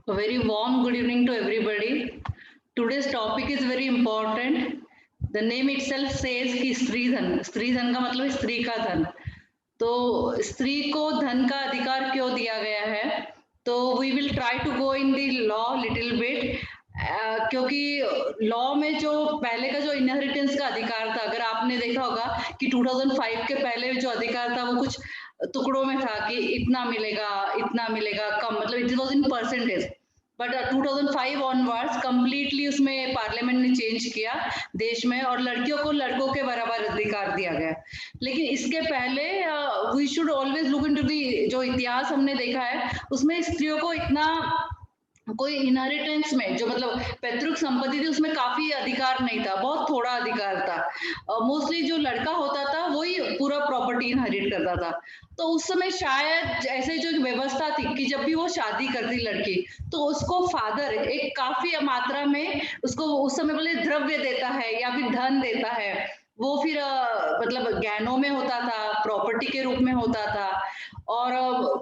A very warm good evening to everybody. Today's topic is very important. The name itself says कि स्त्री धन का मतलब स्त्री का धन. तो स्त्री को धन का अधिकार क्यों दिया गया है? तो we will try to go in the law little bit. क्योंकि लॉ में जो पहले का जो इनहेरिटेंस का अधिकार था, अगर आपने देखा होगा कि 2005 के पहले जो अधिकार था वो कुछ टुकड़ों में था कि इतना मिलेगा कम, मतलब it was in percentage. But 2005 onwards completely उसमें पार्लियामेंट ने चेंज किया देश में, और लड़कियों को लड़कों के बराबर अधिकार दिया गया. लेकिन इसके पहले we should always look into the, जो इतिहास हमने देखा है उसमें स्त्रियों को इतना कोई इनहेरिटेंस में, जो मतलब पैतृक संपत्ति थी उसमें काफी अधिकार नहीं था, बहुत थोड़ा अधिकार था. मोस्टली जो लड़का होता था वही पूरा प्रॉपर्टी इनहेरिट करता था. तो उस समय शायद ऐसे जो व्यवस्था थी कि जब भी वो शादी करती लड़की, तो उसको फादर एक काफी मात्रा में उसको उस समय बोले द्रव्य देता है या फिर धन देता है. वो फिर मतलब गहनों में होता था, प्रॉपर्टी के रूप में होता था. और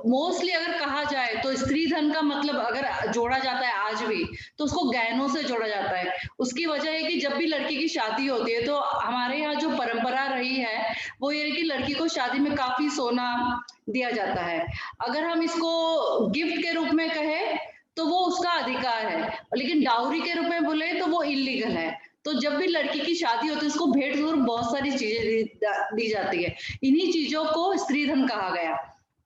मोस्टली अगर कहा जाए तो स्त्री धन का मतलब अगर जोड़ा जाता है आज भी, तो उसको गहनों से जोड़ा जाता है. उसकी वजह है कि जब भी लड़की की शादी होती है तो हमारे यहाँ जो परंपरा रही है वो ये है कि लड़की को शादी में काफी सोना दिया जाता है. अगर हम इसको गिफ्ट के रूप में कहें तो वो उसका अधिकार है, लेकिन डाउरी के रूप में बोले तो वो इलीगल है. तो जब भी लड़की की शादी होती है उसको भेंट स्वरूप बहुत सारी चीजें दी जाती है. इन्हीं चीजों को स्त्री धन कहा गया.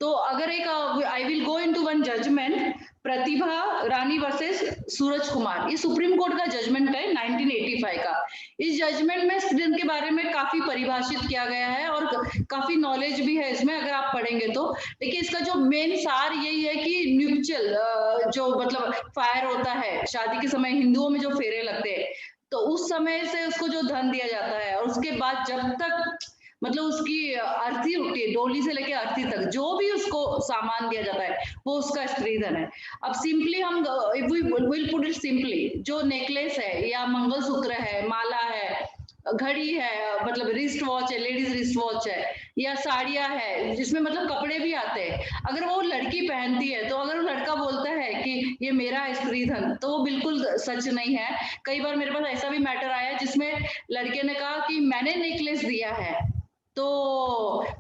तो अगर एक I will go into one judgment, Pratibha Rani versus Suraj Kumar. ये सुप्रीम कोर्ट का जजमेंट है 1985 का. इस जजमेंट में स्त्री धन के बारे में काफी परिभाषित किया गया है और काफी नॉलेज भी है इसमें अगर आप पढ़ेंगे तो. लेकिन इसका जो मेन सार यही है कि न्यूपचल जो मतलब फायर होता है शादी के समय, हिंदुओं में जो फेरे लगते हैं, तो उस समय से उसको जो धन दिया जाता है, और उसके बाद जब तक मतलब उसकी अर्थी होती है, डोली से लेके अर्थी तक जो भी उसको सामान दिया जाता है वो उसका स्त्री धन है. अब सिंपली हम if we will put it simply, जो नेकलेस है या मंगलसूत्र है, माला है, घड़ी है, मतलब रिस्ट वॉच है, लेडीज रिस्ट वॉच है, या साड़ियां है जिसमें मतलब कपड़े भी आते हैं, अगर वो लड़की पहनती है तो अगर वो लड़का बोलता है कि ये मेरा स्त्री धन, तो वो बिल्कुल सच नहीं है. कई बार मेरे पास ऐसा भी मैटर आया जिसमें लड़के ने कहा कि मैंने नेकलेस दिया है तो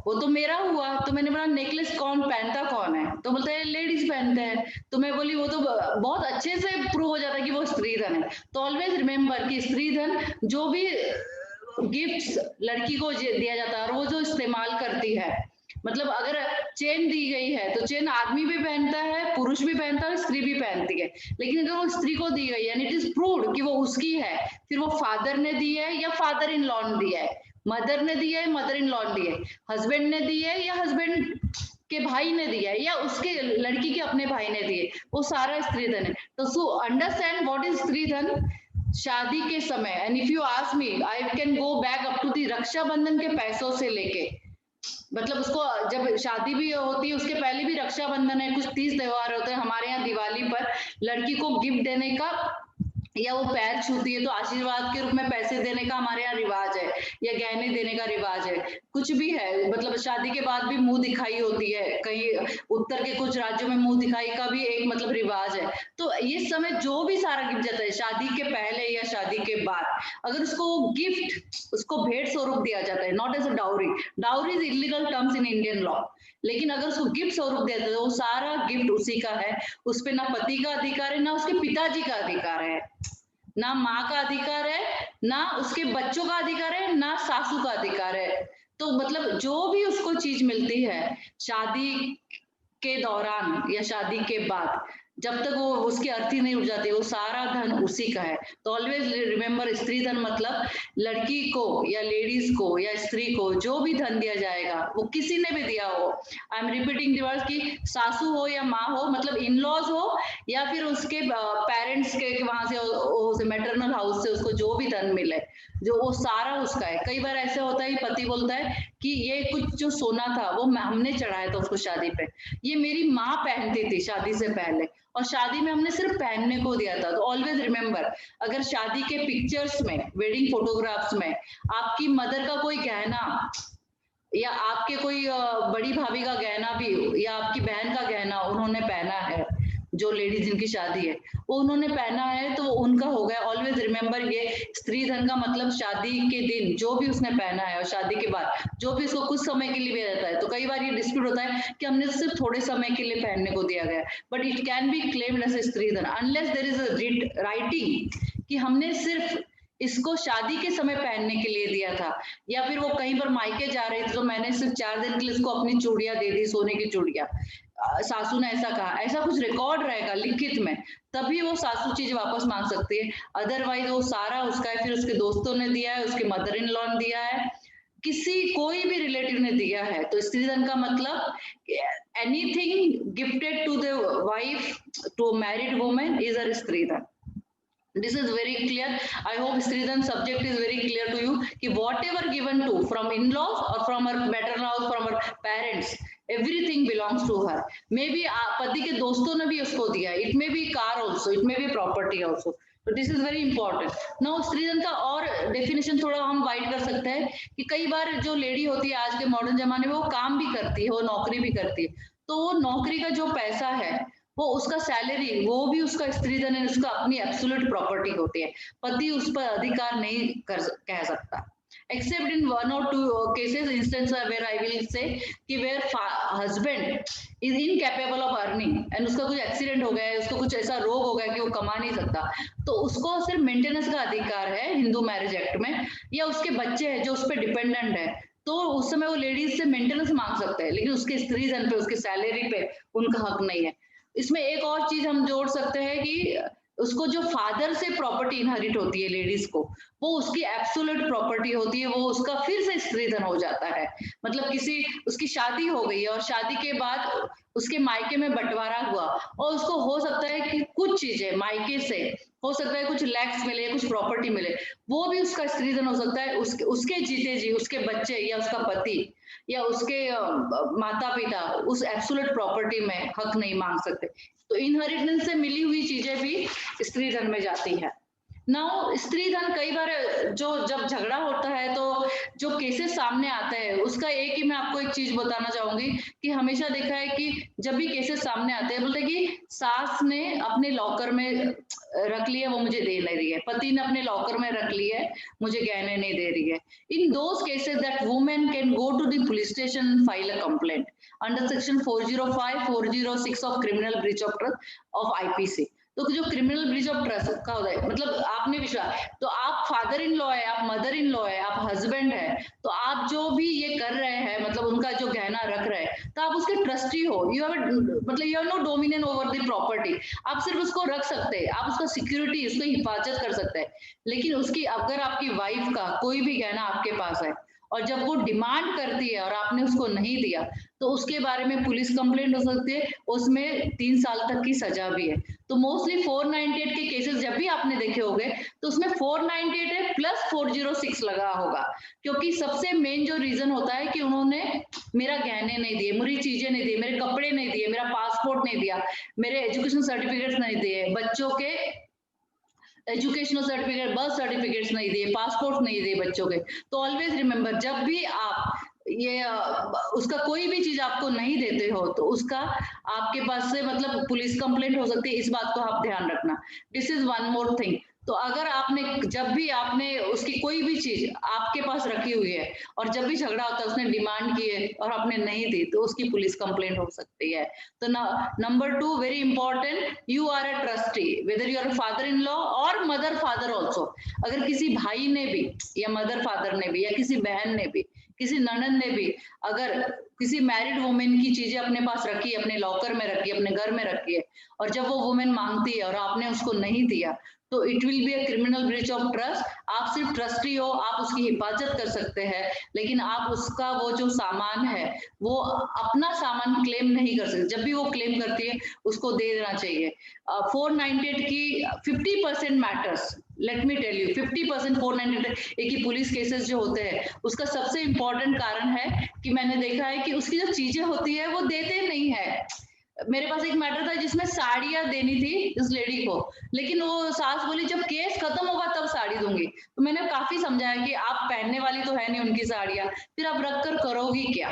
वो तो मेरा हुआ. तो मैंने बोला नेकलेस पहनता कौन है? तो बोलते हैं लेडीज पहनते हैं. तो मैं बोली वो तो बहुत अच्छे से प्रूव हो जाता है कि वो स्त्री धन है. तो ऑलवेज रिमेम्बर कि स्त्री धन जो भी गिफ्ट्स लड़की को दिया जाता है और वो जो इस्तेमाल करती है, मतलब अगर चेन दी गई है तो चेन आदमी भी पहनता है, पुरुष भी पहनता है, स्त्री भी पहनती है. लेकिन अगर वो स्त्री को दी गई है एंड इट इज प्रूव्ड कि वो उसकी है, फिर वो फादर ने दी है या फादर इन लॉ ने दिया है, मदर ने दी है, मदर इन लॉ ने दी है, हस्बैंड ने दी है या हस्बैंड के भाई ने दिया है, या उसके लड़की के अपने भाई ने दिए, वो सारा स्त्री धन है. तो सो अंडरस्टैंड व्हाट इज स्त्री धन. शादी के समय, and if you ask me I can go back up to the Rakshabandhan के पैसों से लेके, मतलब उसको जब शादी भी होती है उसके पहले भी रक्षाबंधन है, कुछ 30 त्योहार होते हैं हमारे यहाँ. दिवाली पर लड़की को गिफ्ट देने का, या वो पैर छूती है तो आशीर्वाद के रूप में पैसे देने का हमारे यहाँ रिवाज है, या गहने देने का रिवाज है, कुछ भी है. मतलब शादी के बाद भी मुंह दिखाई होती है, कहीं उत्तर के कुछ राज्यों में मुंह दिखाई का भी एक मतलब रिवाज है. तो ये समय जो भी सारा गिफ्ट जाता है शादी के पहले या शादी के बाद, अगर उसको गिफ्ट, उसको भेंट स्वरूप दिया जाता है, not as a dowry. Dowry is illegal terms in Indian law. लेकिन अगर उसको गिफ्ट स्वरूप देते हैं तो वो सारा गिफ्ट उसी का है. उस पर ना पति का अधिकार है, ना उसके पिताजी का अधिकार है, ना माँ का अधिकार है, ना उसके बच्चों का अधिकार है, ना सासू का अधिकार है. तो मतलब जो भी उसको चीज मिलती है शादी के दौरान या शादी के बाद, जब तक वो उसकी अर्थी नहीं उठ जाती, वो सारा धन उसी का है. तो ऑलवेज रिमेम्बर, स्त्री धन मतलब लड़की को या लेडीज को या स्त्री को जो भी धन दिया जाएगा वो किसी ने भी दिया हो, I am repeating the word, कि सासू हो या माँ हो, मतलब इन लॉज हो या फिर उसके पेरेंट्स के वहां से मैटरनल हाउस से उसको जो भी धन मिले, जो वो सारा उसका है. कई बार ऐसे होता है पति बोलता है कि ये कुछ जो सोना था वो हमने चढ़ाया था उसको शादी पे, ये मेरी माँ पहनती थी शादी से पहले और शादी में हमने सिर्फ पहनने को दिया था. तो ऑलवेज रिमेम्बर, अगर शादी के पिक्चर्स में, वेडिंग फोटोग्राफ्स में आपकी मदर का कोई गहना या आपके कोई बड़ी भाभी का गहना भी, या आपकी बहन का गहना उन्होंने पहना है, जो लेडीज जिनकी शादी है वो उन्होंने पहना है तो वो उनका हो गया। ऑलवेज रिमेम्बर, ये स्त्री धन का मतलब शादी के दिन जो भी उसने पहना है और शादी के बाद जो भी उसको कुछ समय के लिए भी रहता है। तो कई बार ये डिस्प्यूट होता है कि हमने सिर्फ थोड़े समय के लिए पहनने को दिया गया, but it can be claimed as स्त्री धन unless there is a writing कि हमने सिर्फ इसको शादी के समय पहनने के लिए दिया था, या फिर वो कहीं पर मायके जा रही थी तो मैंने सिर्फ 4 दिन के लिए उसको अपनी चूड़ियां दे दी, सोने की चूड़ियां, सासू ने ऐसा कहा, ऐसा कुछ रिकॉर्ड रहेगा लिखित में, तभी वो सासू चीज वापस मांग सकती है। अदरवाइज वो सारा उसका है, फिर उसके दोस्तों ने दिया है, उसके मदर इन लॉ ने दिया है, किसी कोई भी रिलेटिव ने दिया है। तो स्त्री धन का मतलब anything gifted to the wife, to married women is a स्त्री धन। This is very clear. I hope Sridhan subject is very clear to you कि whatever given to from in-laws or from her maternal, from her parents, everything belongs to her. Maybe पति के दोस्तों ने भी उसको दिया, it may be car also, it may be property also. So this is very important. Now स्त्रीधन का और definition थोड़ा हम वाइड कर सकते हैं कि कई बार जो लेडी होती है आज के मॉडर्न जमाने में वो काम भी करती है, वो नौकरी भी करती है, तो वो नौकरी का जो पैसा है वो उसका सैलरी वो भी उसका स्त्री धन है, उसका अपनी एब्सोल्यूट प्रॉपर्टी होती है, पति उस पर अधिकार नहीं कह सकता। Accept in 1 or 2 cases instance where I will say कि where husband is incapable of earning and उसका कुछ एक्सीडेंट हो गया है, उसको कुछ ऐसा रोग हो गया कि वो कमा नहीं सकता, तो उसको सिर्फ मेंटेनेंस का अधिकार है हिंदू मैरिज एक्ट में, या उसके बच्चे हैं जो उस पर डिपेंडेंट है, तो उस समय वो लेडीज से मेंटेनेंस मांग सकते हैं, लेकिन उसके स्त्री धन पे, उसके सैलरी पे उनका हक नहीं है। इसमें एक और चीज हम जोड़ सकते हैं कि उसको जो फादर से प्रॉपर्टी इनहेरिट होती है लेडीज को, वो उसकी एब्सोल्यूट प्रॉपर्टी होती है, वो उसका फिर से स्त्री धन हो जाता है। मतलब किसी उसकी शादी हो गई है और शादी के बाद उसके मायके में बंटवारा हुआ और उसको हो सकता है कि कुछ चीजें मायके से हो सकता है, कुछ लैक्स मिले, कुछ प्रॉपर्टी मिले, वो भी उसका स्त्री धन हो सकता है। उसके जीते जी उसके बच्चे या उसका पति या उसके माता पिता उस एब्सोल्यूट प्रॉपर्टी में हक नहीं मांग सकते। तो इनहेरिटेंस से मिली हुई चीजें भी स्त्री धन में जाती है। नाउ स्त्री धन कई बार जो जब झगड़ा होता है तो जो केसेस सामने आते हैं उसका एक ही मैं आपको एक चीज बताना चाहूंगी कि हमेशा देखा है कि जब भी केसेस सामने आते हैं बोलते कि सास ने अपने लॉकर में रख लिया, वो मुझे दे नहीं रही है, पति ने अपने लॉकर में रख लिया है, मुझे गहने नहीं दे रही है। In those cases that women can go to the police station and file a complaint under section 405 406 of criminal breach of trust of IPC. तो जो क्रिमिनल ब्रीच ऑफ ट्रस्ट का होता है, मतलब आपने विश्वास, तो आप फादर इन लॉ है, आप मदर इन लॉ है, आप हस्बैंड है, तो आप जो भी ये कर रहे हैं, मतलब उनका जो गहना रख रहे हैं, तो आप उसके ट्रस्टी हो, यू हैव मतलब you have no dominion over the property. आप सिर्फ उसको रख सकते हैं, आप उसका सिक्योरिटी, उसको हिफाजत कर सकते हैं, लेकिन उसकी अगर आपकी वाइफ का कोई भी गहना आपके पास है और जब वो डिमांड करती है और आपने उसको नहीं दिया, तो उसके बारे में पुलिस कंप्लेंट हो सकती है, उसमें 3 साल तक की सजा भी है। तो मोस्टली 498 के केसेस जब भी आपने देखे होंगे तो उसमें 498 है प्लस 406 लगा होगा, क्योंकि सबसे मेन जो रीजन होता है कि उन्होंने मेरा गहने नहीं दिए, मेरी चीजें नहीं दी, मेरे कपड़े नहीं दिए, मेरा पासपोर्ट नहीं दिया, मेरे एजुकेशन सर्टिफिकेट्स नहीं दिए, बच्चों के एजुकेशनल सर्टिफिकेट, बर्थ सर्टिफिकेट्स नहीं दिए, पासपोर्ट नहीं दिए बच्चों के। तो ऑलवेज रिमेम्बर, जब भी आप ये उसका कोई भी चीज आपको नहीं देते हो तो उसका आपके पास से मतलब पुलिस कंप्लेंट हो सकती है, इस बात को आप ध्यान रखना। This is one more thing. तो अगर आपने जब भी आपने उसकी कोई भी चीज आपके पास रखी हुई है और जब भी झगड़ा होता है उसने डिमांड की है और आपने नहीं दी, तो उसकी पुलिस कंप्लेंट हो सकती है। तो number 2 very important, you are a trustee whether you are father in law और मदर फादर ऑल्सो। अगर किसी भाई ने भी या मदर फादर ने भी या किसी बहन ने भी, किसी ननद ने भी अगर किसी मैरिड वुमेन की चीजें अपने पास रखी है, अपने लॉकर में रखी है, अपने घर में रखी है, और जब वो वुमेन मांगती है और आपने उसको नहीं दिया, तो it will be a criminal breach of trust. आप सिर्फ ट्रस्टी हो, आप उसकी हिफाजत कर सकते हैं, लेकिन आप उसका वो जो सामान है वो अपना सामान क्लेम नहीं कर सकते। जब भी वो क्लेम करती है उसको दे देना चाहिए। 498 की 50% matters, let me tell you, 50% 498 एक ही पुलिस केसेस जो होते हैं उसका सबसे इंपॉर्टेंट कारण है कि मैंने देखा है कि उसकी जो चीजें होती है वो देते नहीं है। मेरे पास एक मैटर था जिसमें साड़ियां देनी थी इस लेडी को, लेकिन वो सास बोली जब केस खत्म होगा तब साड़ी दूंगी। तो मैंने काफी समझाया कि आप पहनने वाली तो है नहीं उनकी साड़ियां, फिर आप रख कर करोगी क्या।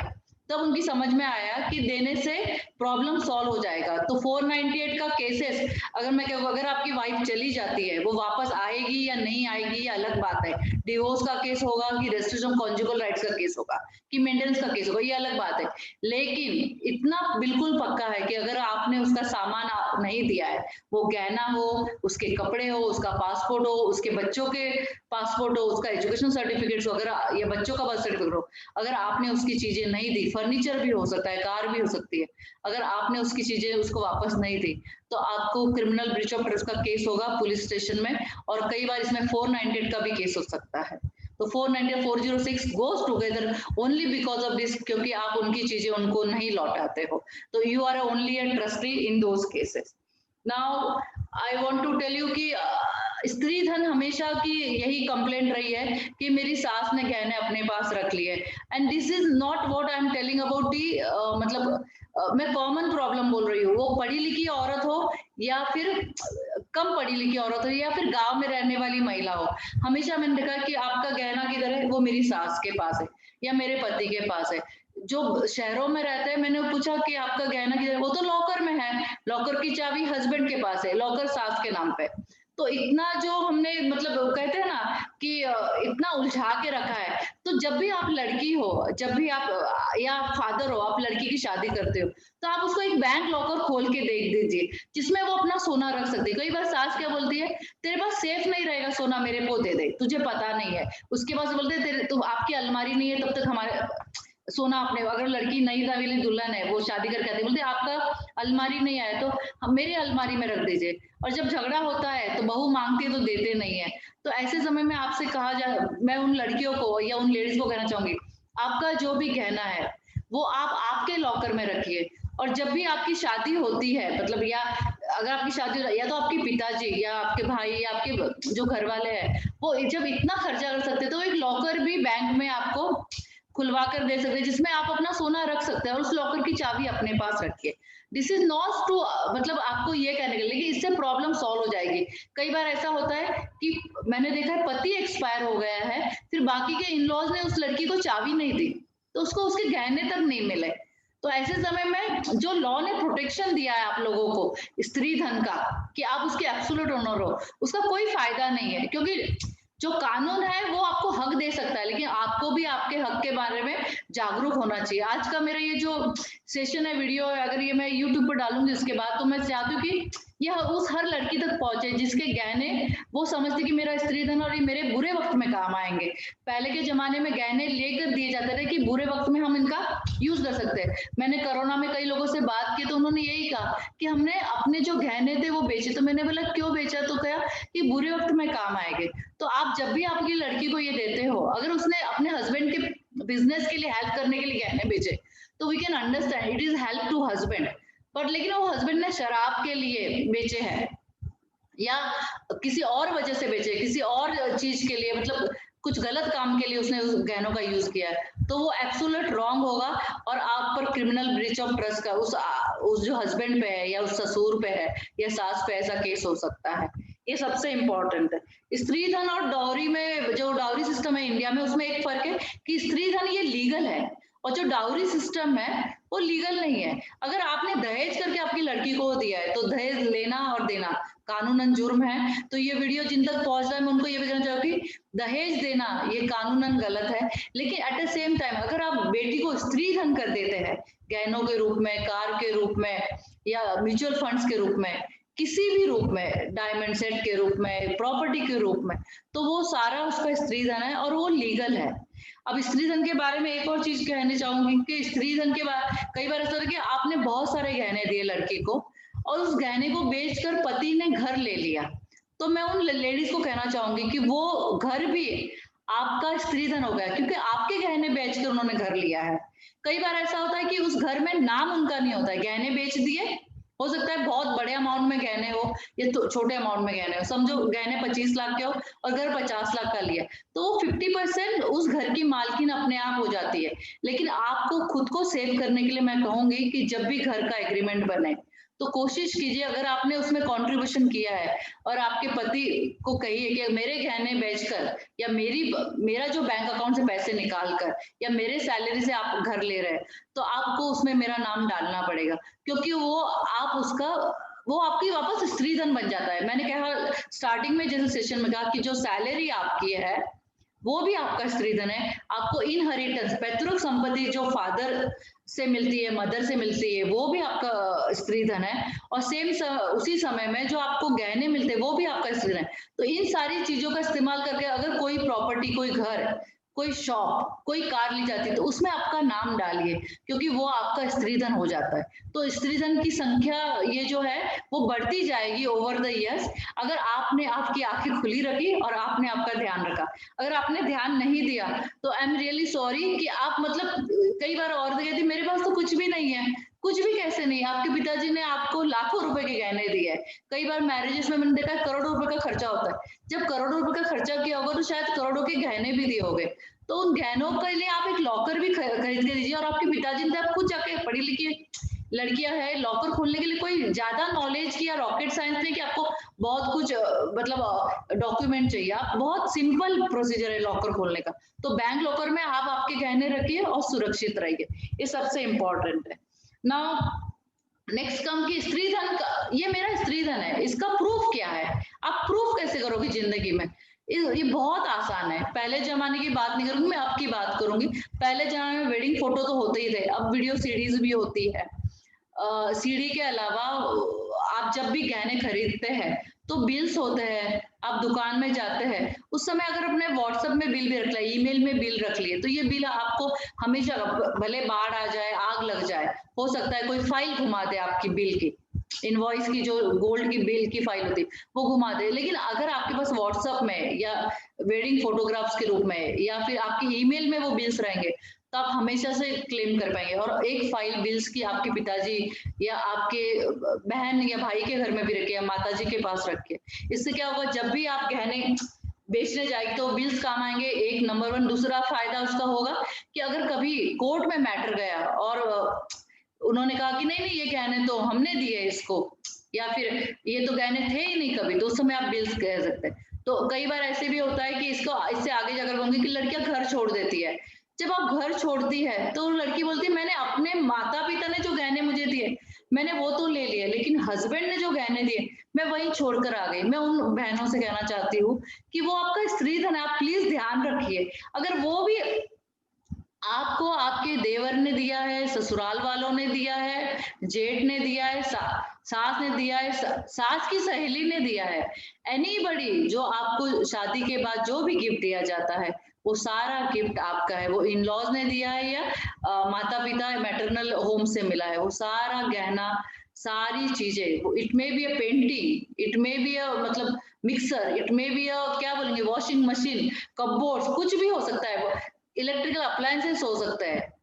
तब उनकी समझ में आया कि देने से प्रॉब्लम सॉल्व हो जाएगा। तो 498 का केसेस, अगर मैं कहूँ अगर आपकी वाइफ चली जाती है, वो वापस आएगी या नहीं आएगी ये अलग बात है। डिवोर्स का केस होगा कि रेस्ट्रिक्शन ऑफ कॉन्जुगल राइट्स का केस होगा कि मेंटेनेंस का केस होगा, ये अलग बात है। लेकिन इतना बिल्कुल पक्का है कि अगर आपने उसका सामान नहीं दिया है, वो गहना हो, उसके कपड़े हो, उसका पासपोर्ट हो, उसके बच्चों के पासपोर्ट हो, उसका एजुकेशन सर्टिफिकेट हो, अगर या बच्चों का बर्थ सर्टिफिकेट हो, अगर आपने उसकी चीजें नहीं दी, फर्नीचर भी हो सकता है, कार भी हो सकती है, अगर आपने उसकी चीजें उसको वापस नहीं दी, तो आपको क्रिमिनल ब्रीच ऑफ ट्रस्ट का केस होगा पुलिस स्टेशन में, और कई बार इसमें 498 का भी केस हो सकता है। तो 490 406 goes together only because of this, क्योंकि आप उनकी चीजें उनको नहीं लौटाते हो, तो you are only a trustee in those cases. Now I want to tell you कि स्त्री धन हमेशा की यही कंप्लेंट रही है कि मेरी सास ने गहने अपने पास रख लिए, and this is not what I am telling about the, मतलब मैं कॉमन प्रॉब्लम बोल रही हूँ। वो पढ़ी लिखी औरत हो या फिर कम पढ़ी लिखी औरत हो या फिर गांव में रहने वाली महिला हो, हमेशा मैंने देखा कि आपका गहना किधर है, वो मेरी सास के पास है या मेरे पति के पास है। जो शहरों में रहते हैं, मैंने पूछा कि आपका गहना किधर है, वो तो लॉकर में है, लॉकर की चाबी हस्बैंड के पास है, लॉकर सास के नाम पे। तो इतना जो हमने मतलब कहते हैं ना कि इतना उलझा के रखा है। तो जब भी आप लड़की हो, जब भी आप या फादर हो, आप लड़की की शादी करते हो, तो आप उसको एक बैंक लॉकर खोल के देख दीजिए जिसमें वो अपना सोना रख सकती है। कई बार सास क्या बोलती है, तेरे पास सेफ नहीं रहेगा सोना, मेरे को दे दे, तुझे पता नहीं है। उसके पास बोलते हैं तेरे तो आपकी अलमारी नहीं है, तब तक हमारे सोना अपने, अगर लड़की नई नवेली दुल्हन है, वो शादी करके आती है, बोलते आपका अलमारी नहीं आया तो हम मेरी अलमारी में रख दीजिए, और जब झगड़ा होता है तो बहू मांगती है तो देते नहीं है। तो ऐसे समय में आपसे कहा जाए, मैं उन लड़कियों को या उन लेडीज को कहना चाहूंगी, आपका जो भी गहना है वो आप आपके लॉकर में रखिए, और जब भी आपकी शादी होती है, मतलब या अगर आपकी शादी या तो आपके पिताजी या आपके भाई या आपके जो घर वाले हैं, वो जब इतना खर्चा कर सकते हैं तो एक लॉकर भी बैंक में आपको खुलवा कर दे सकते हैं जिसमें आप अपना सोना रख सकते हैं, और उस लॉकर की चाबी अपने पास रखिए। दिस इज नॉट टू, मतलब आपको ये कहने के लिए, लेकिन इससे प्रॉब्लम सॉल्व हो जाएगी। कई बार ऐसा होता है कि मैंने देखा है पति एक्सपायर हो गया है, फिर बाकी के इन लॉज ने उस लड़की को चाबी नहीं दी, तो उसको उसके गहने तक नहीं मिले। तो ऐसे समय में जो लॉ ने प्रोटेक्शन दिया है आप लोगों को स्त्री धन का, कि आप उसके एब्सोल्यूट ओनर हो, उसका कोई फायदा नहीं है, क्योंकि जो कानून है वो आपको हक दे सकता है, लेकिन आपको भी आपके हक के बारे में जागरूक होना चाहिए। आज का मेरा ये जो सेशन है, वीडियो है, अगर ये मैं यूट्यूब पर डालूंगी उसके बाद, तो मैं चाहती हूँ कि यह उस हर लड़की तक पहुंचे जिसके गहने वो समझती कि मेरा स्त्री धन और ये मेरे बुरे वक्त में काम आएंगे। पहले के जमाने में गहने लेकर दिए जाते थे कि बुरे वक्त में हम इनका यूज कर सकते हैं। मैंने कोरोना में कई लोगों से बात की तो उन्होंने यही कहा कि हमने अपने जो गहने थे वो बेचे। तो मैंने बोला क्यों बेचा, तो कहा कि बुरे वक्त में काम आएंगे। तो आप जब भी आपकी लड़की को ये देते हो, अगर उसने अपने हस्बैंड के बिजनेस के लिए हेल्प करने के लिए गहने बेचे, तो we can understand it is help to husband, पर लेकिन वो हस्बैंड ने शराब के लिए बेचे हैं या किसी और वजह से बेचे, किसी और चीज के लिए, मतलब कुछ गलत काम के लिए उसने उस गहनों का यूज किया है, तो वो एब्सोल्यूट रॉन्ग होगा, और आप पर क्रिमिनल ब्रीच ऑफ ट्रस्ट का उस जो हस्बैंड पे है या उस ससुर पे है या सास पे ऐसा केस हो सकता है। ये सबसे इम्पोर्टेंट है। स्त्री धन और डाउरी में, जो डाउरी सिस्टम है इंडिया में, उसमें एक फर्क है कि स्त्री धन ये लीगल है और जो डाउरी सिस्टम है वो लीगल नहीं है। अगर आपने दहेज करके आपकी लड़की को दिया है, तो दहेज लेना और देना कानूनन जुर्म है। तो ये वीडियो जिन तक पहुंच रहा है, मैं उनको ये भी कहना चाहूंगी, दहेज देना ये कानूनन गलत है, लेकिन एट द सेम टाइम अगर आप बेटी को स्त्री धन कर देते हैं, गहनों के रूप में, कार के रूप में, या म्यूचुअल फंड्स के रूप में, किसी भी रूप में, डायमंड सेट के रूप में, प्रॉपर्टी के रूप में, तो वो सारा उसका स्त्री धन है और वो लीगल है। अब स्त्री धन के बारे में एक और चीज कहना चाहूंगी कि स्त्री धन के बारे कई बार ऐसा होता है कि आपने बहुत सारे गहने दिए लड़की को और उस गहने को बेचकर पति ने घर ले लिया, तो मैं उन लेडीज को कहना चाहूंगी कि वो घर भी आपका स्त्री धन हो गया, क्योंकि आपके गहने बेचकर उन्होंने घर लिया है। कई बार ऐसा होता है कि उस घर में नाम उनका नहीं होता है, गहने बेच दिए, हो सकता है बहुत बड़े अमाउंट में गहने हो या तो छोटे अमाउंट में गहने हो, समझो गहने 25 लाख के हो और घर 50 लाख का लिया, तो वो 50% उस घर की मालकिन अपने आप हो जाती है। लेकिन आपको खुद को सेव करने के लिए मैं कहूंगी कि जब भी घर का एग्रीमेंट बने तो कोशिश कीजिए, अगर आपने उसमें कंट्रीब्यूशन किया है और आपके पति को कहिए कि मेरे गहने बेचकर या मेरा जो बैंक अकाउंट से पैसे निकाल कर या मेरे सैलरी से आप घर ले रहे हैं, तो आपको उसमें मेरा नाम डालना पड़ेगा, क्योंकि वो आपकी वापस स्त्री धन बन जाता है। मैंने कहा स्टार्टिंग में जैसे सेशन में कहा कि जो सैलरी आपकी है वो भी आपका स्त्री धन है। आपको इनहेरिटेंस, पैतृक संपत्ति जो फादर से मिलती है, मदर से मिलती है, वो भी आपका स्त्री धन है। और उसी समय में जो आपको गहने मिलते हैं वो भी आपका स्त्री धन है। तो इन सारी चीजों का इस्तेमाल करके अगर कोई प्रॉपर्टी, कोई घर, कोई शॉप, कोई कार ली जाती है तो उसमें आपका नाम डालिए, क्योंकि वो आपका स्त्री धन हो जाता है। तो स्त्री धन की संख्या ये जो है वो बढ़ती जाएगी ओवर द इयर्स, अगर आपने आपकी आंखें खुली रखी और आपने आपका ध्यान रखा। अगर आपने ध्यान नहीं दिया तो आई एम रियली सॉरी कि आप मतलब कई बार औरतें कहती मेरे पास तो कुछ भी नहीं है। कुछ भी कैसे नहीं, आपके पिताजी ने आपको लाखों रुपए के गहने दिए हैं। कई बार मैरिजेस में मैंने देखा है करोड़ों रुपए का खर्चा होता है। जब करोड़ों रुपए का खर्चा किया होगा तो शायद करोड़ों के गहने भी दिए होंगे। तो उन गहनों के लिए आप एक लॉकर भी खरीद के दीजिए। और आपके पिताजी ने, आप खुद जाके पढ़ी लिखी लड़कियां है, लॉकर खोलने के लिए कोई ज्यादा नॉलेज की या रॉकेट साइंस नहीं कि आपको बहुत कुछ मतलब डॉक्यूमेंट चाहिए। आप बहुत सिंपल प्रोसीजर है लॉकर खोलने का। तो बैंक लॉकर में आप आपके गहने रखिए और सुरक्षित रहिए, ये सबसे इम्पोर्टेंट है। नाउ नेक्स्ट कम की स्त्री धन का, ये मेरा स्त्री धन है, इसका प्रूफ क्या है? आप प्रूफ कैसे करोगे जिंदगी में? ये बहुत आसान है। पहले जमाने की बात नहीं करूंगी मैं, अब की बात करूंगी। पहले जमाने में वेडिंग फोटो तो होते ही थे, अब वीडियो सीडीज भी होती है। सीडी के अलावा आप जब भी गहने खरीदते हैं तो बिल्स होते हैं, आप दुकान में जाते हैं उस समय अगर अपने व्हाट्सएप में बिल भी रख लिया, ईमेल में बिल रख लिए, तो ये बिल आपको हमेशा, भले बाढ़ आ जाए, आग लग जाए, हो सकता है कोई फाइल घुमा दे आपकी बिल की, इनवॉइस की, जो गोल्ड की बिल की फाइल होती है वो घुमा दे। लेकिन अगर आपके पास व्हाट्सएप में या वेडिंग फोटोग्राफ्स के रूप में या फिर आपकी ईमेल में वो बिल्स रहेंगे तो आप हमेशा से क्लेम कर पाएंगे। और एक फाइल बिल्स की आपके पिताजी या आपके बहन या भाई के घर में भी रखिए, या माता जी के पास रखिए। इससे क्या होगा, जब भी आप गहने बेचने जाएगी तो बिल्स काम आएंगे, एक नंबर 1। दूसरा फायदा उसका होगा कि अगर कभी कोर्ट में मैटर गया और उन्होंने कहा कि नहीं नहीं ये गहने तो हमने दिए इसको, या फिर ये तो गहने थे ही नहीं कभी, तो उस समय आप बिल्स कह सकते हैं। तो कई बार ऐसे भी होता है कि इससे आगे जाकर कहूंगी कि लड़कियां घर छोड़ देती है। जब आप घर छोड़ती है तो लड़की बोलती है मैंने अपने माता पिता ने जो गहने मुझे दिए मैंने वो तो ले लिए, लेकिन हस्बैंड ने जो गहने दिए मैं वहीं छोड़कर आ गई। मैं उन बहनों से कहना चाहती हूँ कि वो आपका स्त्री धन है, आप प्लीज ध्यान रखिए। अगर वो भी आपको आपके देवर ने दिया है, ससुराल वालों ने दिया है, जेठ ने दिया है, सास ने दिया है, सास की सहेली ने दिया है, एनीबडी, जो आपको शादी के बाद जो भी गिफ्ट दिया जाता है वो सारा गिफ्ट आपका है। वो इन लॉज ने दिया है या माता पिता मैटरनल होम से मिला है, वो सारा गहना, सारी चीजें, it may be a painting, it may be a मतलब mixer, it may be a क्या बोलेंगे वॉशिंग मशीन, कपबोर्ड, कुछ भी हो सकता है। इलेक्ट्रिकल अप्लायंसेस हो सकता है,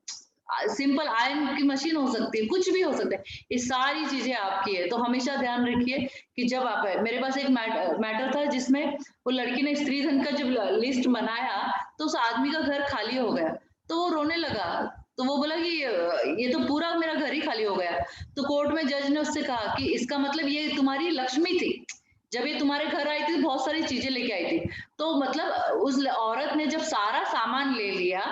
सिंपल आयरन की मशीन हो सकती है, कुछ भी हो सकता है, ये सारी चीजें आपकी है। तो हमेशा ध्यान रखिए कि जब आप, मेरे पास एक मैटर था जिसमें वो लड़की ने स्त्री धन का जब लिस्ट बनाया तो उस आदमी का घर खाली हो गया, तो वो रोने लगा। तो वो बोला कि ये तो पूरा मेरा घर ही खाली हो गया। तो कोर्ट में जज ने उससे कहा कि इसका मतलब ये तुम्हारी लक्ष्मी थी, जब ये तुम्हारे घर आई थी बहुत सारी चीजें लेके आई थी। तो मतलब उस औरत ने जब सारा सामान ले लिया,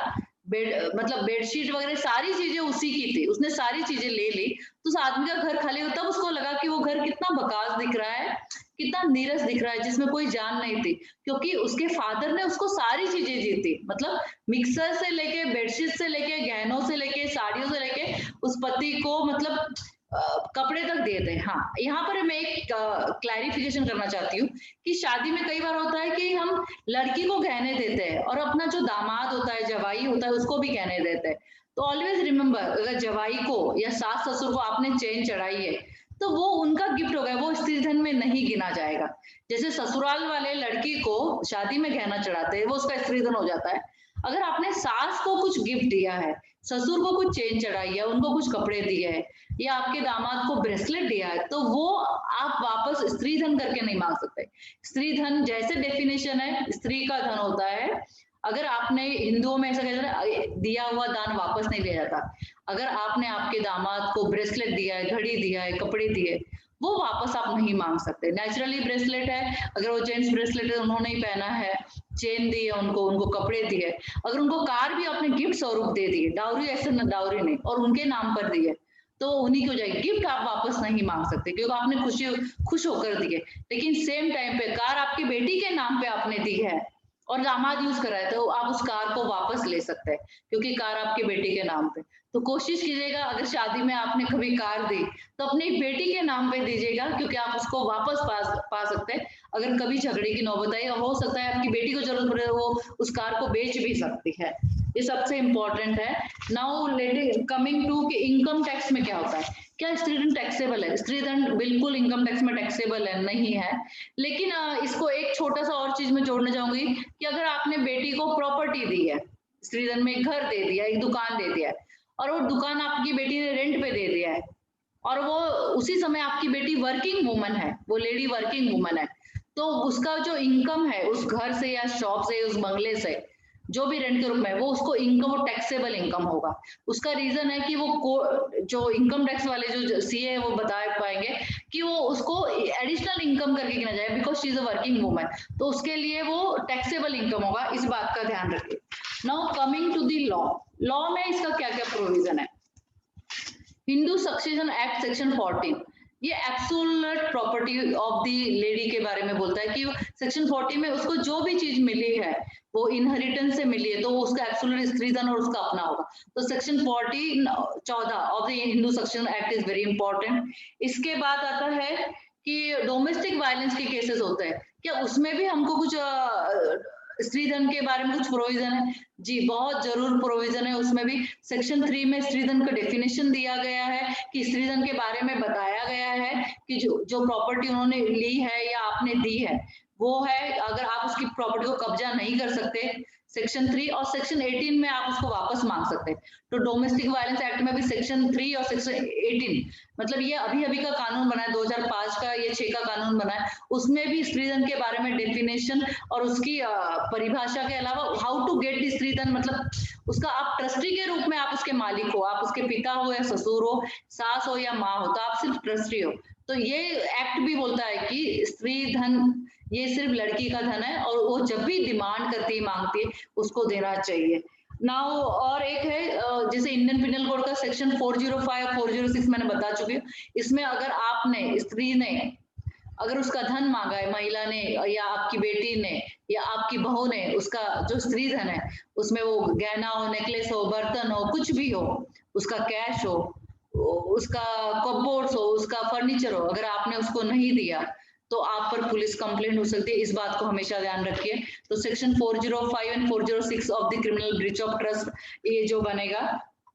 मतलब बेडशीट वगैरह सारी चीजें उसी की थी, उसने सारी चीजें ले ली, तो उस आदमी का घर खाली होता, तब उसको लगा कि वो घर कितना बकास दिख रहा है, कितना नीरस दिख रहा है, जिसमें कोई जान नहीं थी, क्योंकि उसके फादर ने उसको सारी चीजें दी थी। मतलब मिक्सर से लेके, बेडशीट से लेके, गहनों से लेके, साड़ियों से लेके उस पति को मतलब कपड़े तक दिए थे। हाँ, यहाँ पर मैं एक क्लैरिफिकेशन करना चाहती हूँ कि शादी में कई बार होता है कि हम लड़की को गहने देते हैं और अपना जो दामाद होता है, जवाई होता है, उसको भी गहने देते हैं। तो ऑलवेज रिमेम्बर, अगर जवाई को या सास ससुर को आपने चेन चढ़ाई है तो वो उनका गिफ्ट होगा, वो स्त्री धन में नहीं गिना जाएगा। जैसे ससुराल वाले लड़की को शादी में गहना चढ़ाते हैं, वो उसका स्त्री धन हो जाता है। अगर आपने सास को कुछ गिफ्ट दिया है, ससुर को कुछ चेन चढ़ाई है, उनको कुछ कपड़े दिए है, या आपके दामाद को ब्रेसलेट दिया है, तो वो आप वापस स्त्री धन करके नहीं मांग सकते। स्त्री धन जैसे डेफिनेशन है, स्त्री का धन होता है। अगर आपने, हिंदुओं में ऐसा कहते हैं दिया हुआ दान वापस नहीं लिया जाता। अगर आपने आपके दामाद को ब्रेसलेट दिया है, घड़ी दिया है, कपड़े दिए, वो वापस आप नहीं मांग सकते। नेचुरली ब्रेसलेट है, अगर वो जेंट्स ब्रेसलेट है उन्होंने ही पहना है, चेन दी है उनको, उनको कपड़े दिए, अगर उनको कार भी आपने गिफ्ट स्वरूप दे दी, डाउरी ऐसे न डाउरी नहीं, और उनके नाम पर दी है, तो उन्हीं की हो जाएगी। गिफ्ट आप वापस नहीं मांग सकते क्योंकि आपने खुश होकर दिए। लेकिन सेम टाइम पे कार आपकी बेटी के नाम पे आपने दी है और दामाद यूज कराए, तो आप उस कार को वापस ले सकते हैं क्योंकि कार आपकी बेटी के नाम पे। तो कोशिश कीजिएगा, अगर शादी में आपने कभी कार दी तो अपनी बेटी के नाम पे दीजिएगा, क्योंकि आप उसको वापस पा सकते हैं। अगर कभी झगड़े की नौबत आई, हो सकता है आपकी बेटी को जरूरत पड़े, वो उस कार को बेच भी सकती है। ये सबसे इम्पोर्टेंट है। नाउ कमिंग टू कि इनकम टैक्स में क्या होता है, क्या स्त्रीधन टैक्सेबल है? स्त्रीधन बिल्कुल इनकम टैक्स में टैक्सेबल है नहीं है। लेकिन इसको एक छोटा सा और चीज में जोड़ना चाहूंगी कि अगर आपने बेटी को प्रॉपर्टी दी है, स्त्रीधन में एक घर दे दिया, एक दुकान दे दिया है, और वो दुकान आपकी बेटी ने रेंट पे दे दिया है, और वो उसी समय आपकी बेटी वर्किंग वुमन है, वो लेडी वर्किंग वुमन है, तो उसका जो इनकम है उस घर से या शॉप से, उस बंगले से, जो भी रेंट के रूप में, वो उसको इनकम, वो टैक्सेबल इनकम होगा। उसका रीजन है कि वो जो इनकम टैक्स वाले जो सीए है वो बता पाएंगे कि वो उसको एडिशनल इनकम करके गिना जाए, because she is a working woman, तो उसके लिए वो टैक्सेबल इनकम होगा। इस बात का ध्यान रखिए। Now coming to the law में इसका क्या क्या प्रोविजन है। हिंदू सक्सेशन एक्ट सेक्शन 14 ये absolute property of the lady के बारे में बोलता है कि सेक्शन 40 में उसको जो भी चीज मिली है वो इनहेरिटेंस से मिली है, तो वो उसका एब्सोल्यूट स्त्रीधन और उसका अपना होगा। तो section 14 of the Hindu succession act is very important. इसके बाद आता है कि डोमेस्टिक वायलेंस के केसेस होते हैं, क्या उसमें भी हमको कुछ स्त्रीधन के बारे में कुछ प्रोविजन है? जी बहुत जरूर प्रोविजन है। उसमें भी सेक्शन 3 में स्त्रीधन का डेफिनेशन दिया गया है कि स्त्रीधन के बारे में बताया गया है कि जो प्रॉपर्टी उन्होंने ली है या आपने दी है वो है, अगर आप उसकी प्रॉपर्टी को कब्जा नहीं कर सकते, सेक्शन 3 और सेक्शन 18 में आप उसको वापस मांग सकते हैं। तो डोमेस्टिक वायलेंस एक्ट में भी सेक्शन 3 और सेक्शन 18, मतलब ये अभी अभी का कानून बना है, 2005 का, ये 6 का कानून बना है, उसमें भी स्त्रीधन के बारे में डेफिनेशन और उसकी परिभाषा के अलावा हाउ टू गेट द स्त्रीधन, मतलब उसका आप ट्रस्टी के रूप में आप उसके मालिक हो, आप उसके पिता हो या ससुर हो, सास हो या माँ हो, तो आप सिर्फ ट्रस्टी हो। तो ये एक्ट भी बोलता है कि स्त्री धन ये सिर्फ लड़की का धन है और वो जब भी डिमांड करती है, मांगती है, उसको देना चाहिए। नाउ और एक है जैसे इंडियन पिनल कोड का सेक्शन 405 406 मैंने बता चुकी हूँ। इसमें अगर आपने, स्त्री ने अगर उसका धन मांगा है, महिला ने या आपकी बेटी ने या आपकी बहू ने, उसका जो स्त्री धन है उसमें वो गहना हो, नेकलेस हो, बर्तन हो, कुछ भी हो, उसका कैश हो, उसका कपबोर्ड्स हो, उसका फर्नीचर हो, अगर आपने उसको नहीं दिया तो आप पर पुलिस कंप्लेंट हो सकती है। इस बात को हमेशा ध्यान रखिए। तो section 405 and 406 of the criminal breach of trust ये जो बनेगा।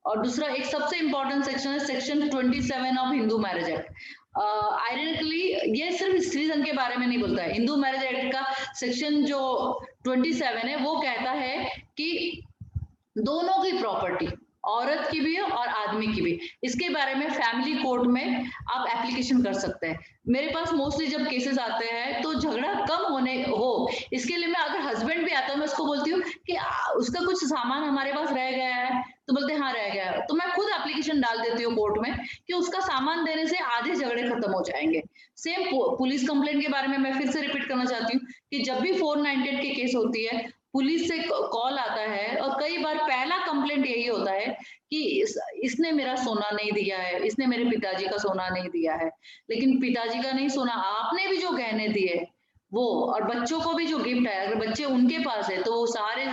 और दूसरा एक सबसे इंपॉर्टेंट सेक्शन है section 27 of Hindu marriage act. Ironically ये सिर्फ स्त्रीधन के बारे में नहीं बोलता है, हिंदू मैरिज एक्ट का सेक्शन जो 27 है वो कहता है कि दोनों की प्रॉपर्टी, औरत की भी है और आदमी की भी, इसके बारे में फैमिली कोर्ट में आप एप्लीकेशन कर सकते हैं। मेरे पास मोस्टली जब केसेस आते हैं तो झगड़ा कम होने हो, इसके लिए मैं, अगर हस्बैंड भी आता है, मैं उसको बोलती हूँ कि उसका कुछ सामान हमारे पास रह गया है, तो बोलते हैं हाँ रह गया है, तो मैं खुद एप्लीकेशन डाल देती हूँ कोर्ट में कि उसका सामान देने से आधे झगड़े खत्म हो जाएंगे। सेम पुलिस कंप्लेंट के बारे में मैं फिर से रिपीट करना चाहती हूँ कि जब भी 498 की केस होती है, पुलिस से कॉल आता है और कई बार पहला कंप्लेंट यही होता है कि इसने मेरा सोना नहीं दिया है, इसने मेरे पिताजी का सोना नहीं दिया है। लेकिन पिताजी का नहीं सोना, आपने भी जो गहने दिए वो, और बच्चों को भी जो गिफ्ट है, अगर बच्चे उनके पास है तो वो सारे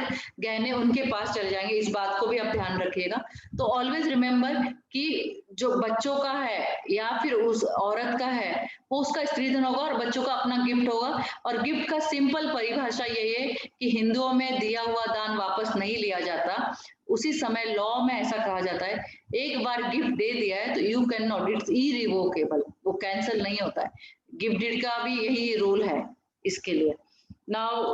गहने उनके पास चले जाएंगे। इस बात को भी आप ध्यान रखिएगा। तो ऑलवेज रिमेम्बर कि जो बच्चों का है या फिर उस औरत का है वो उसका स्त्रीधन होगा और बच्चों का अपना गिफ्ट होगा। और गिफ्ट का सिंपल परिभाषा यही है कि हिंदुओं में दिया हुआ दान वापस नहीं लिया जाता। उसी समय लॉ में ऐसा कहा जाता है, एक बार गिफ्ट दे दिया है तो you can not, it's irrevocable, वो कैंसिल नहीं होता है। गिफ्ट डीड का भी यही रूल है इसके लिए। नाउ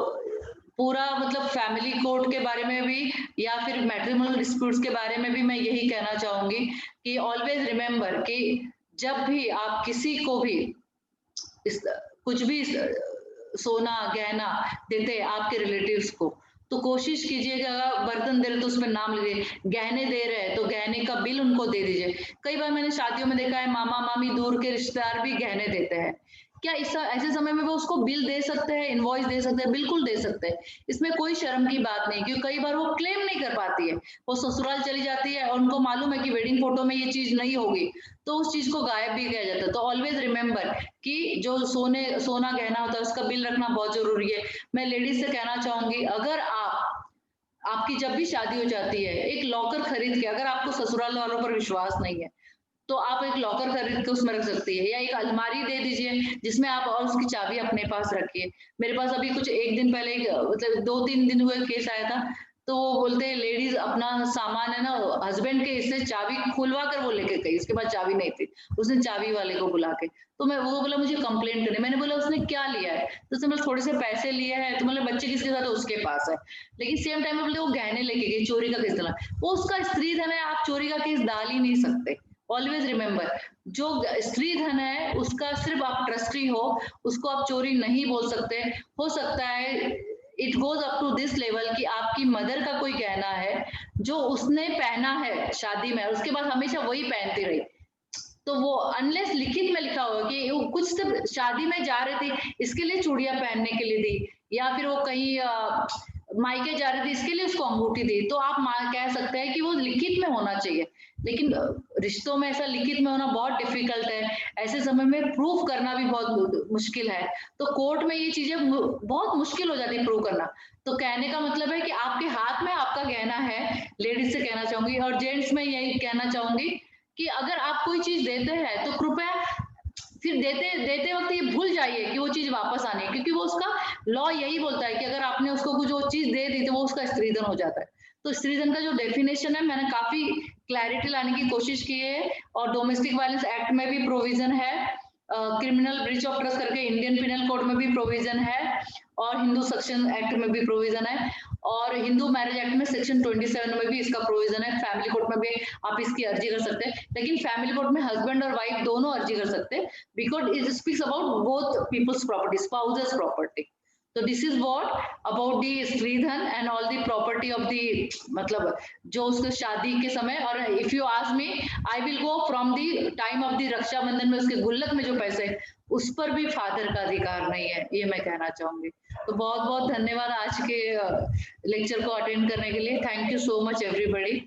पूरा मतलब फैमिली कोर्ट के बारे में भी या फिर मैट्रिमोनियल डिस्प्यूट्स के बारे में भी मैं यही कहना चाहूंगी कि ऑलवेज रिमेम्बर कि जब भी आप किसी को भी कुछ भी सोना गहना देते हैं आपके रिलेटिव्स को, तो कोशिश कीजिएगा, बर्तन दे रहे तो उसमें नाम लिखिए, गहने दे रहे हैं तो गहने का बिल उनको दे दीजिए। कई बार मैंने शादियों में देखा है मामा मामी दूर के रिश्तेदार भी गहने देते हैं। क्या इस ऐसे समय में वो उसको बिल दे सकते हैं, इनवॉइस दे सकते हैं? बिल्कुल दे सकते हैं। इसमें कोई शर्म की बात नहीं, क्योंकि कई बार वो क्लेम नहीं कर पाती है। वो ससुराल चली जाती है और उनको मालूम है कि वेडिंग फोटो में ये चीज नहीं होगी, तो उस चीज को गायब भी किया जाता है। तो ऑलवेज रिमेंबर कि जो सोना गहना होता है उसका बिल रखना बहुत जरूरी है। मैं लेडीज से कहना चाहूंगी, अगर आपकी जब भी शादी हो जाती है, एक लॉकर खरीद के, अगर आपको ससुराल वालों पर विश्वास नहीं है तो आप एक लॉकर खरीद के उसमें रख सकती है, या एक अलमारी दे दीजिए जिसमें आप और उसकी चाबी अपने पास रखिए। मेरे पास अभी कुछ एक दिन पहले मतलब 2-3 दिन हुए केस आया था, तो वो बोलते हैं लेडीज अपना सामान है ना हस्बैंड के इससे चाबी खुलवा कर वो लेके गई, उसके बाद चाबी नहीं थी, उसने चाबी वाले को बुला के, तो मैं वो बोला मुझे कंप्लेंट करनी। मैंने बोला उसने क्या लिया है, तो उसने बोला थोड़े से पैसे लिए हैं, तो मतलब बच्चे किसके साथ है, उसके पास है, लेकिन सेम टाइम में बोले वो गहने लेके गई, चोरी का केस चला। वो उसका स्त्री धन है, आप चोरी का केस डाल ही नहीं सकते। ऑलवेज रिमेंबर, जो स्त्री धन है उसका सिर्फ आप ट्रस्टी हो, उसको आप चोरी नहीं बोल सकते। हो सकता है it goes up to this level कि आपकी मदर का कोई गहना है जो उसने पहना है शादी में, उसके बाद हमेशा वही पहनती रही, तो वो अनलेस लिखित में लिखा होगा कि वो कुछ सिर्फ शादी में जा रही थी इसके लिए चूड़ियां पहनने के लिए दी, या फिर वो कहीं मायके जा रही थी इसके लिए उसको अंगूठी दी, तो आप कह सकते हैं कि वो लिखित में होना चाहिए। लेकिन रिश्तों में ऐसा लिखित में होना बहुत डिफिकल्ट है, ऐसे समय में प्रूफ करना भी बहुत मुश्किल है, तो कोर्ट में ये चीजें बहुत मुश्किल हो जाती है प्रूव करना। तो कहने का मतलब है कि आपके हाथ में आपका गहना है, लेडीज से कहना चाहूंगी, और जेंट्स में यही कहना चाहूंगी कि अगर आप कोई चीज देते हैं तो कृपया फिर देते देते वक्त ये भूल जाइए कि वो चीज वापस आनी है, क्योंकि वो उसका लॉ यही बोलता है कि अगर आपने उसको कुछ वो चीज दे दी तो वो उसका स्त्रीधन हो जाता है। तो स्त्रीधन का जो डेफिनेशन है मैंने काफी क्लैरिटी लाने की कोशिश की है, और डोमेस्टिक वायलेंस एक्ट में भी प्रोविजन है, क्रिमिनल ब्रीच ऑफ ट्रस्ट करके इंडियन पिनल कोड में भी प्रोविजन है, और हिंदू सेक्शन एक्ट में भी प्रोविजन है, और हिंदू मैरिज एक्ट में सेक्शन 27 में भी इसका प्रोविजन है। फैमिली कोर्ट में भी आप इसकी अर्जी कर सकते हैं, लेकिन फैमिली कोर्ट में हस्बैंड और वाइफ दोनों अर्जी कर सकते हैं, because it speaks about both people's property, spouses' property. तो this is what about the Stridhan and all the property of the, मतलब जो उसके शादी के समय, और if you ask me I will go from the time of the Raksha Bandhan में उसके गुल्लक में जो पैसे, उस पर भी फादर का अधिकार नहीं है, ये मैं कहना चाहूंगी। तो बहुत बहुत धन्यवाद आज के लेक्चर को अटेंड करने के लिए। Thank you so much everybody.